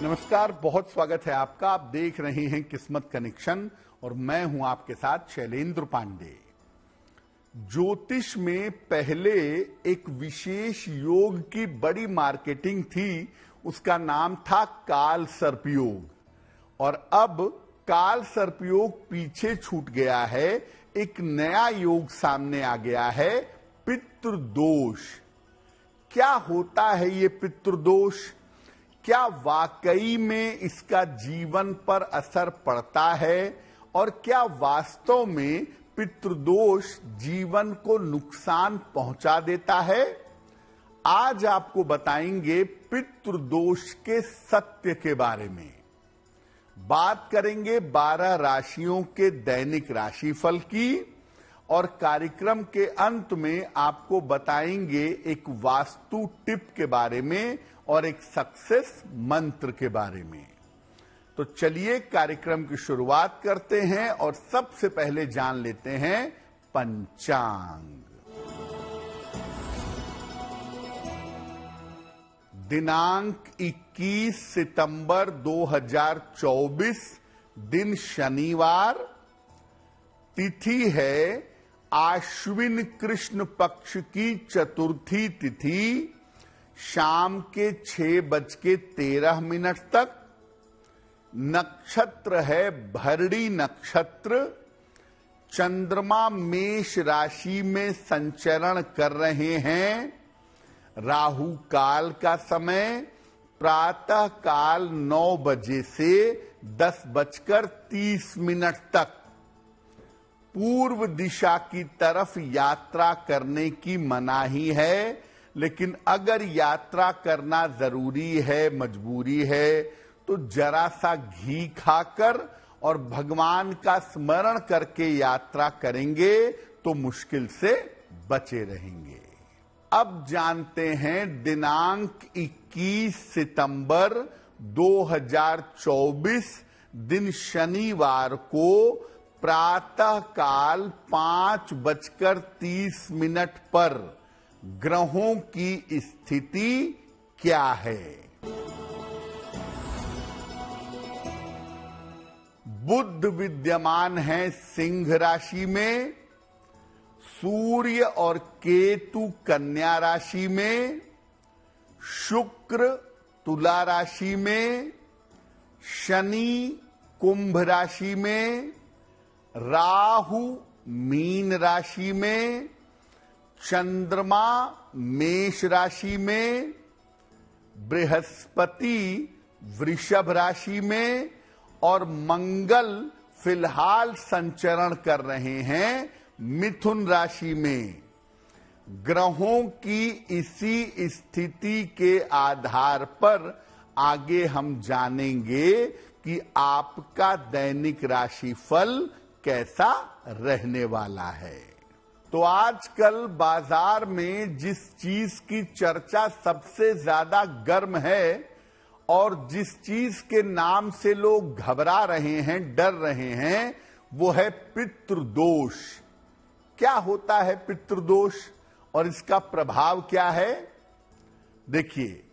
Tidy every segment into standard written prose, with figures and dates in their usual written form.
नमस्कार, बहुत स्वागत है आपका। आप देख रहे हैं किस्मत कनेक्शन और मैं हूं आपके साथ शैलेंद्र पांडे। ज्योतिष में पहले एक विशेष योग की बड़ी मार्केटिंग थी, उसका नाम था काल सर्पयोग। और अब काल सर्पयोग पीछे छूट गया है, एक नया योग सामने आ गया है, पितृदोष। क्या होता है ये पितृदोष? क्या वाकई में इसका जीवन पर असर पड़ता है और क्या वास्तव में पितृदोष जीवन को नुकसान पहुंचा देता है? आज आपको बताएंगे पितृदोष के सत्य के बारे में। बात करेंगे 12 राशियों के दैनिक राशिफल की और कार्यक्रम के अंत में आपको बताएंगे एक वास्तु टिप के बारे में और एक सक्सेस मंत्र के बारे में। तो चलिए कार्यक्रम की शुरुआत करते हैं और सबसे पहले जान लेते हैं पंचांग। दिनांक 21 सितंबर 2024, दिन शनिवार, तिथि है आश्विन कृष्ण पक्ष की चतुर्थी तिथि, शाम के 6:13 तक। नक्षत्र है भरणी नक्षत्र। चंद्रमा मेष राशि में संचरण कर रहे हैं। राहु काल का समय प्रातः काल 9 बजे से 10:30 तक। पूर्व दिशा की तरफ यात्रा करने की मनाही है, लेकिन अगर यात्रा करना जरूरी है, मजबूरी है, तो जरा सा घी खाकर और भगवान का स्मरण करके यात्रा करेंगे तो मुश्किल से बचे रहेंगे। अब जानते हैं दिनांक 21 सितंबर 2024, दिन शनिवार को प्रातः काल 5:30 पर ग्रहों की स्थिति क्या है। बुध विद्यमान है सिंह राशि में, सूर्य और केतु कन्या राशि में, शुक्र तुला राशि में, शनि कुंभ राशि में, राहु मीन राशि में, चंद्रमा मेष राशि में, बृहस्पति वृषभ राशि में और मंगल फिलहाल संचरण कर रहे हैं मिथुन राशि में। ग्रहों की इसी स्थिति के आधार पर आगे हम जानेंगे कि आपका दैनिक राशिफल कैसा रहने वाला है। तो आजकल बाजार में जिस चीज की चर्चा सबसे ज्यादा गर्म है और जिस चीज के नाम से लोग घबरा रहे हैं, डर रहे हैं, वो है पितृदोष। क्या होता है पितृदोष और इसका प्रभाव क्या है? देखिए,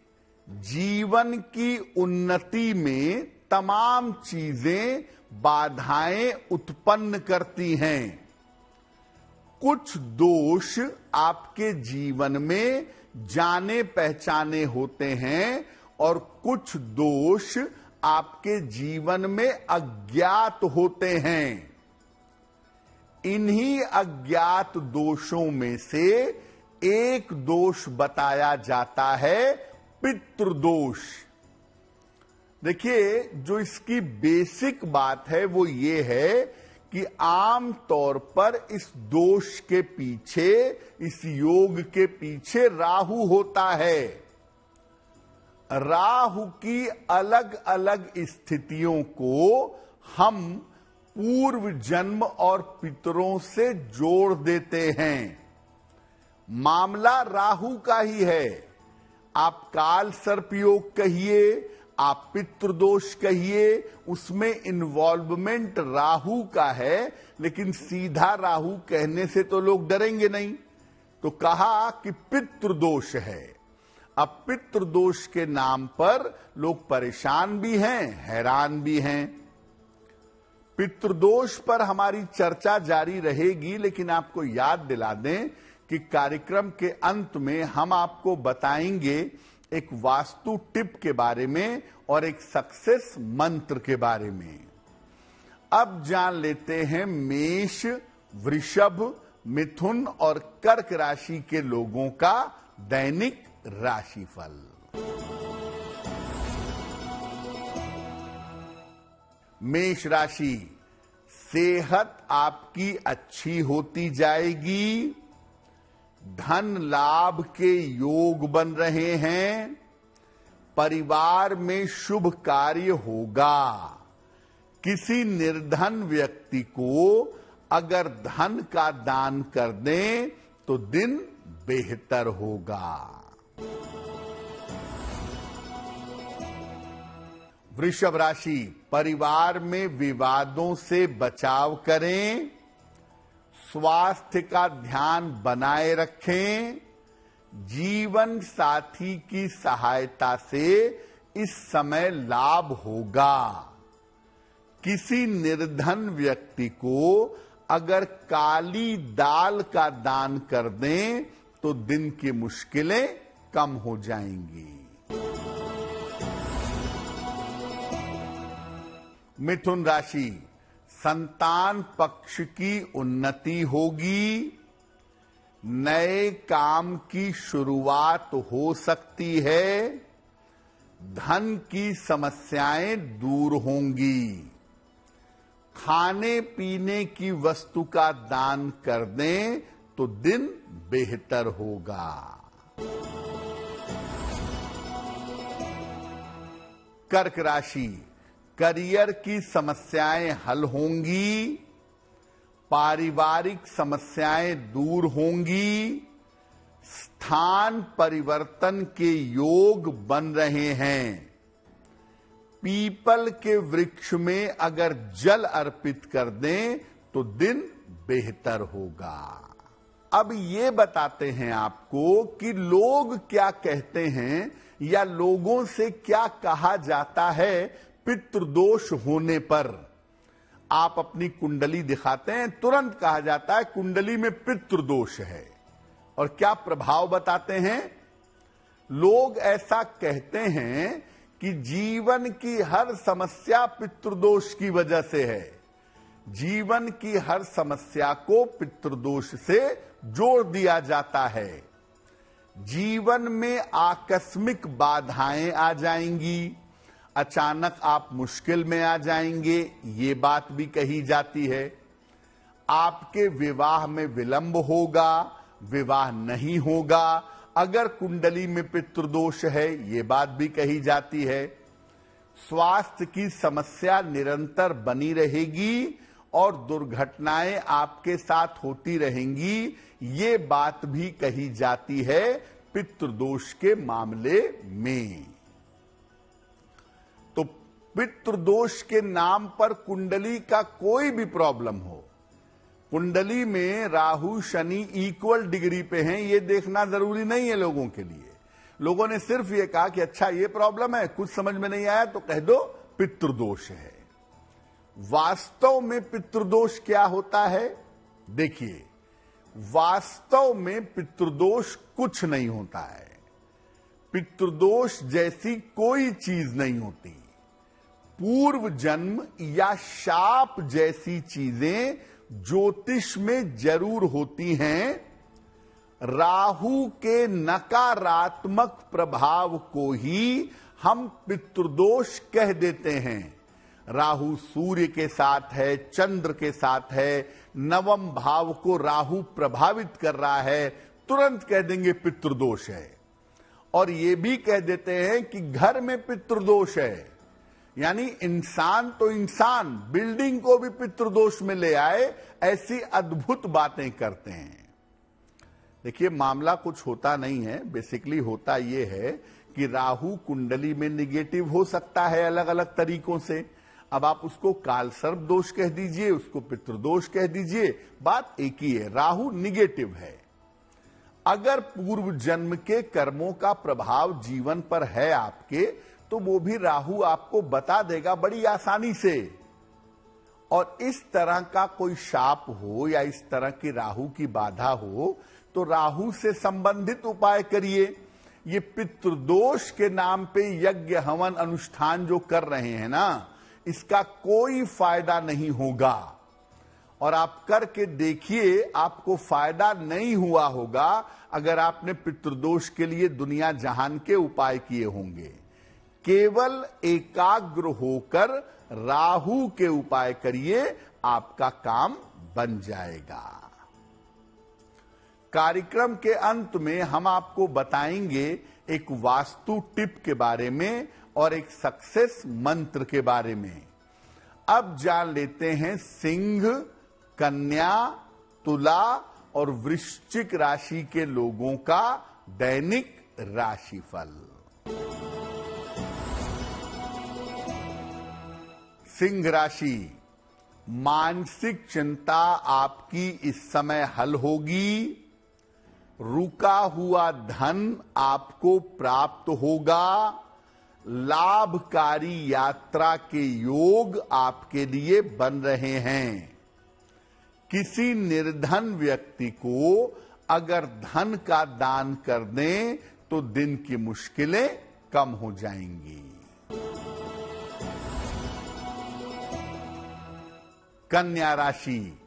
जीवन की उन्नति में तमाम चीजें बाधाएं उत्पन्न करती हैं। कुछ दोष आपके जीवन में जाने पहचाने होते हैं और कुछ दोष आपके जीवन में अज्ञात होते हैं। इन्हीं अज्ञात दोषों में से एक दोष बताया जाता है पितृदोष। देखिए, जो इसकी बेसिक बात है वो ये है कि आम तौर पर इस दोष के पीछे, इस योग के पीछे राहु होता है। राहु की अलग अलग स्थितियों को हम पूर्व जन्म और पितरों से जोड़ देते हैं। मामला राहु का ही है। आप काल सर्पयोग कहिए, आप पितृदोष कहिए, उसमें इन्वॉल्वमेंट राहु का है, लेकिन सीधा राहु कहने से तो लोग डरेंगे नहीं, तो कहा कि पितृदोष है। अब पितृदोष के नाम पर लोग परेशान भी हैं, हैरान भी हैं। पितृदोष पर हमारी चर्चा जारी रहेगी, लेकिन आपको याद दिला दें कि कार्यक्रम के अंत में हम आपको बताएंगे एक वास्तु टिप के बारे में और एक सक्सेस मंत्र के बारे में। अब जान लेते हैं मेष, वृषभ, मिथुन और कर्क राशि के लोगों का दैनिक राशिफल। मेष राशि, सेहत आपकी अच्छी होती जाएगी, धन लाभ के योग बन रहे हैं, परिवार में शुभ कार्य होगा। किसी निर्धन व्यक्ति को अगर धन का दान कर दें तो दिन बेहतर होगा। वृषभ राशि, परिवार में विवादों से बचाव करें, स्वास्थ्य का ध्यान बनाए रखें, जीवन साथी की सहायता से इस समय लाभ होगा। किसी निर्धन व्यक्ति को अगर काली दाल का दान कर दें तो दिन की मुश्किलें कम हो जाएंगी। मिथुन राशि, संतान पक्ष की उन्नति होगी, नए काम की शुरुआत हो सकती है, धन की समस्याएं दूर होंगी। खाने पीने की वस्तु का दान कर दें तो दिन बेहतर होगा। कर्क राशि, करियर की समस्याएं हल होंगी, पारिवारिक समस्याएं दूर होंगी, स्थान परिवर्तन के योग बन रहे हैं। पीपल के वृक्ष में अगर जल अर्पित कर दें तो दिन बेहतर होगा। अब ये बताते हैं आपको कि लोग क्या कहते हैं या लोगों से क्या कहा जाता है पितृदोष होने पर। आप अपनी कुंडली दिखाते हैं, तुरंत कहा जाता है कुंडली में पितृदोष है। और क्या प्रभाव बताते हैं? लोग ऐसा कहते हैं कि जीवन की हर समस्या पितृदोष की वजह से है। जीवन की हर समस्या को पितृदोष से जोड़ दिया जाता है। जीवन में आकस्मिक बाधाएं आ जाएंगी, अचानक आप मुश्किल में आ जाएंगे, ये बात भी कही जाती है। आपके विवाह में विलंब होगा, विवाह नहीं होगा अगर कुंडली में पितृदोष है, ये बात भी कही जाती है। स्वास्थ्य की समस्या निरंतर बनी रहेगी और दुर्घटनाएं आपके साथ होती रहेंगी, ये बात भी कही जाती है पितृदोष के मामले में। तो पितृदोष के नाम पर कुंडली का कोई भी प्रॉब्लम हो, कुंडली में राहु शनि इक्वल डिग्री पे हैं, ये देखना जरूरी नहीं है लोगों के लिए। लोगों ने सिर्फ ये कहा कि अच्छा ये प्रॉब्लम है, कुछ समझ में नहीं आया तो कह दो पितृदोष है। वास्तव में पितृदोष क्या होता है? देखिए, वास्तव में पितृदोष कुछ नहीं होता है। पितृदोष जैसी कोई चीज नहीं होती। पूर्व जन्म या शाप जैसी चीजें ज्योतिष में जरूर होती हैं। राहु के नकारात्मक प्रभाव को ही हम पितृदोष कह देते हैं। राहु सूर्य के साथ है, चंद्र के साथ है, नवम भाव को राहु प्रभावित कर रहा है, तुरंत कह देंगे पितृदोष है। और ये भी कह देते हैं कि घर में पितृदोष है, यानी इंसान तो इंसान, बिल्डिंग को भी पितृदोष में ले आए, ऐसी अद्भुत बातें करते हैं। देखिए, मामला कुछ होता नहीं है। बेसिकली होता यह है कि राहु कुंडली में निगेटिव हो सकता है अलग अलग तरीकों से। अब आप उसको कालसर्प दोष कह दीजिए, उसको पितृदोष कह दीजिए, बात एक ही है, राहु निगेटिव है। अगर पूर्व जन्म के कर्मों का प्रभाव जीवन पर है आपके, तो वो भी राहु आपको बता देगा बड़ी आसानी से। और इस तरह का कोई शाप हो या इस तरह की राहु की बाधा हो, तो राहु से संबंधित उपाय करिए। ये पितृदोष के नाम पे यज्ञ हवन अनुष्ठान जो कर रहे हैं ना, इसका कोई फायदा नहीं होगा। और आप करके देखिए, आपको फायदा नहीं हुआ होगा अगर आपने पितृदोष के लिए दुनिया जहान के उपाय किए होंगे। केवल एकाग्र होकर राहु के उपाय करिए, आपका काम बन जाएगा। कार्यक्रम के अंत में हम आपको बताएंगे एक वास्तु टिप के बारे में और एक सक्सेस मंत्र के बारे में। अब जान लेते हैं सिंह, कन्या, तुला और वृश्चिक राशि के लोगों का दैनिक राशिफल। सिंह राशि, मानसिक चिंता आपकी इस समय हल होगी। रुका हुआ धन आपको प्राप्त होगा। लाभकारी यात्रा के योग आपके लिए बन रहे हैं। किसी निर्धन व्यक्ति को अगर धन का दान कर दें तो दिन की मुश्किलें कम हो जाएंगी। कन्या राशि,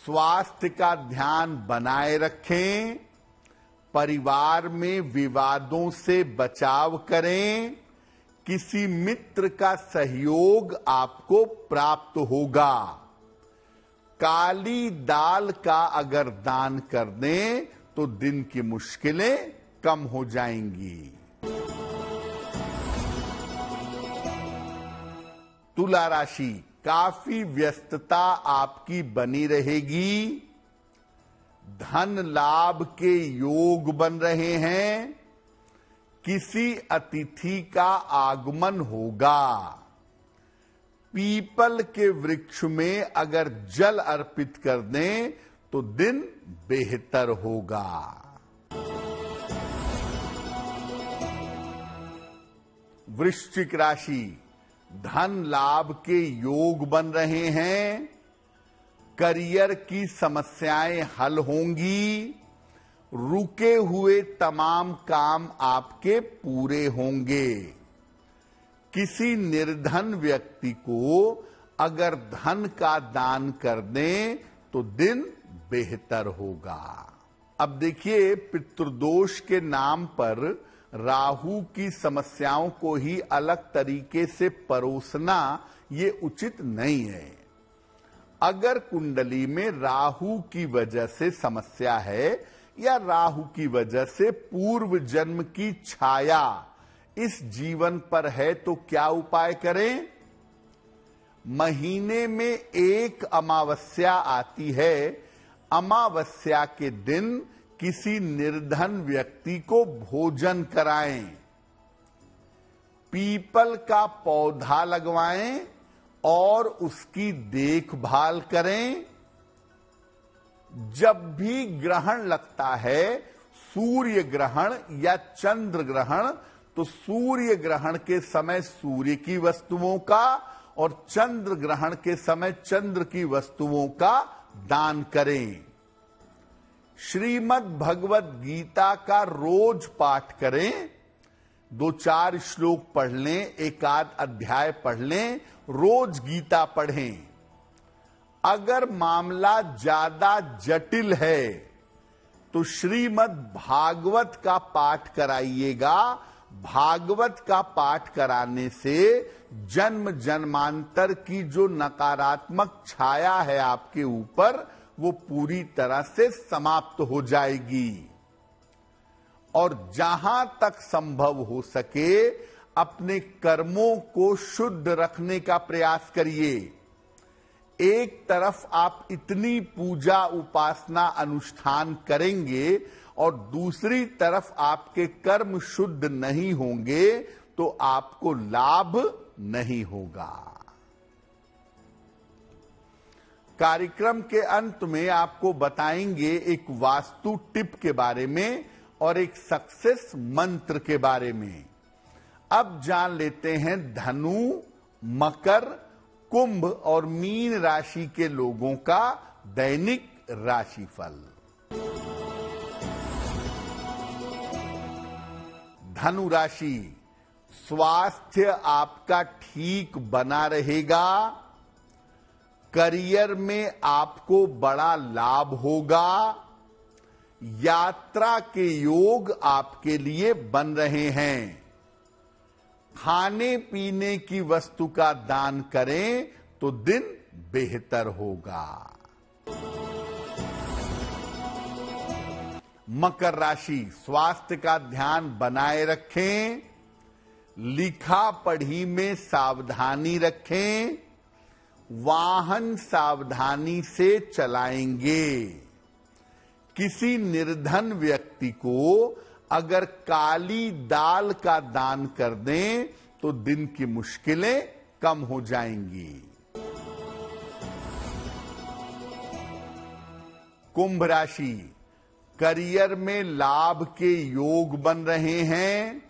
स्वास्थ्य का ध्यान बनाए रखें। परिवार में विवादों से बचाव करें। किसी मित्र का सहयोग आपको प्राप्त होगा। काली दाल का अगर दान कर दें तो दिन की मुश्किलें कम हो जाएंगी। तुला राशि, काफी व्यस्तता आपकी बनी रहेगी। धन लाभ के योग बन रहे हैं। किसी अतिथि का आगमन होगा। पीपल के वृक्ष में अगर जल अर्पित कर दें तो दिन बेहतर होगा। वृश्चिक राशि, धन लाभ के योग बन रहे हैं। करियर की समस्याएं हल होंगी। रुके हुए तमाम काम आपके पूरे होंगे। किसी निर्धन व्यक्ति को अगर धन का दान कर दें तो दिन बेहतर होगा। अब देखिए, पितृदोष के नाम पर राहु की समस्याओं को ही अलग तरीके से परोसना ये उचित नहीं है। अगर कुंडली में राहु की वजह से समस्या है या राहु की वजह से पूर्व जन्म की छाया इस जीवन पर है, तो क्या उपाय करें? महीने में एक अमावस्या आती है। अमावस्या के दिन किसी निर्धन व्यक्ति को भोजन कराएं। पीपल का पौधा लगवाएं और उसकी देखभाल करें। जब भी ग्रहण लगता है, सूर्य ग्रहण या चंद्र ग्रहण, तो सूर्य ग्रहण के समय सूर्य की वस्तुओं का और चंद्र ग्रहण के समय चंद्र की वस्तुओं का दान करें। श्रीमद् भगवत गीता का रोज पाठ करें। 2-4 श्लोक पढ़ लें, एक आध अध्याय पढ़ लें, रोज गीता पढ़ें। अगर मामला ज्यादा जटिल है तो श्रीमद् भागवत का पाठ कराइएगा। भागवत का पाठ कराने से जन्म जन्मांतर की जो नकारात्मक छाया है आपके ऊपर, वो पूरी तरह से समाप्त हो जाएगी। और जहां तक संभव हो सके अपने कर्मों को शुद्ध रखने का प्रयास करिए। एक तरफ आप इतनी पूजा उपासना अनुष्ठान करेंगे और दूसरी तरफ आपके कर्म शुद्ध नहीं होंगे तो आपको लाभ नहीं होगा। कार्यक्रम के अंत में आपको बताएंगे एक वास्तु टिप के बारे में और एक सक्सेस मंत्र के बारे में। अब जान लेते हैं धनु, मकर, कुंभ और मीन राशि के लोगों का दैनिक राशिफल। धनु राशि, स्वास्थ्य आपका ठीक बना रहेगा। करियर में आपको बड़ा लाभ होगा। यात्रा के योग आपके लिए बन रहे हैं। खाने पीने की वस्तु का दान करें तो दिन बेहतर होगा। मकर राशि, स्वास्थ्य का ध्यान बनाए रखें। लिखा पढ़ी में सावधानी रखें। वाहन सावधानी से चलाएंगे। किसी निर्धन व्यक्ति को अगर काली दाल का दान कर दें तो दिन की मुश्किलें कम हो जाएंगी। कुंभ राशि, करियर में लाभ के योग बन रहे हैं।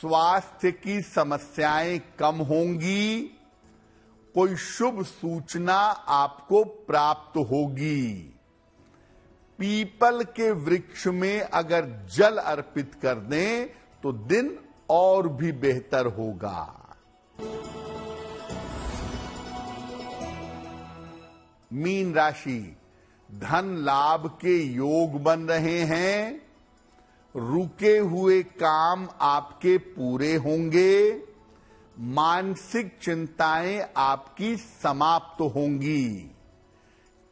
स्वास्थ्य की समस्याएं कम होंगी। कोई शुभ सूचना आपको प्राप्त होगी। पीपल के वृक्ष में अगर जल अर्पित कर दें तो दिन और भी बेहतर होगा। मीन राशि, धन लाभ के योग बन रहे हैं। रुके हुए काम आपके पूरे होंगे। मानसिक चिंताएं आपकी समाप्त होंगी।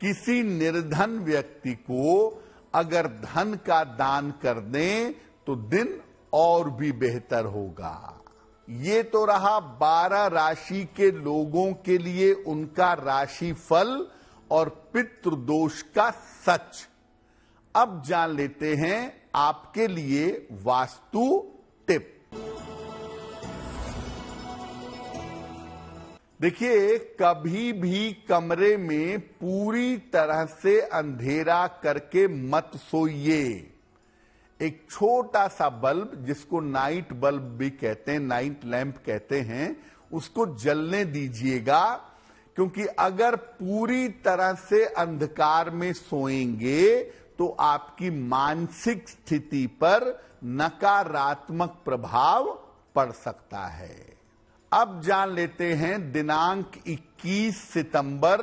किसी निर्धन व्यक्ति को अगर धन का दान कर दें तो दिन और भी बेहतर होगा। ये तो रहा 12 राशि के लोगों के लिए उनका राशि फल और पितृदोष का सच। अब जान लेते हैं आपके लिए वास्तु टिप। देखिए, कभी भी कमरे में पूरी तरह से अंधेरा करके मत सोइए। एक छोटा सा बल्ब, जिसको नाइट बल्ब भी कहते हैं, नाइट लैंप कहते हैं, उसको जलने दीजिएगा। क्योंकि अगर पूरी तरह से अंधकार में सोएंगे तो आपकी मानसिक स्थिति पर नकारात्मक प्रभाव पड़ सकता है। अब जान लेते हैं दिनांक 21 सितंबर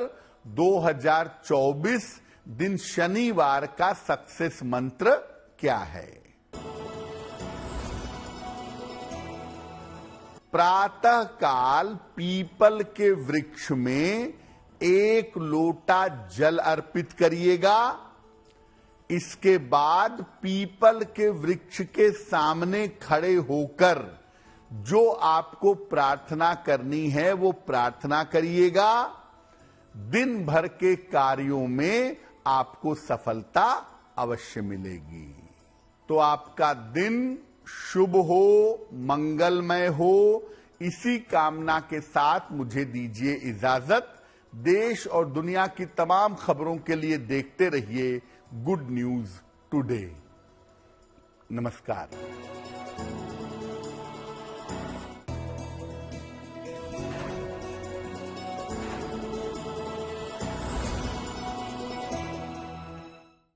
2024 दिन शनिवार का सक्सेस मंत्र क्या है। प्रातः काल पीपल के वृक्ष में 1 लोटा जल अर्पित करिएगा। इसके बाद पीपल के वृक्ष के सामने खड़े होकर जो आपको प्रार्थना करनी है वो प्रार्थना करिएगा। दिन भर के कार्यों में आपको सफलता अवश्य मिलेगी। तो आपका दिन शुभ हो, मंगलमय हो, इसी कामना के साथ मुझे दीजिए इजाजत। देश और दुनिया की तमाम खबरों के लिए देखते रहिए गुड न्यूज टुडे। नमस्कार।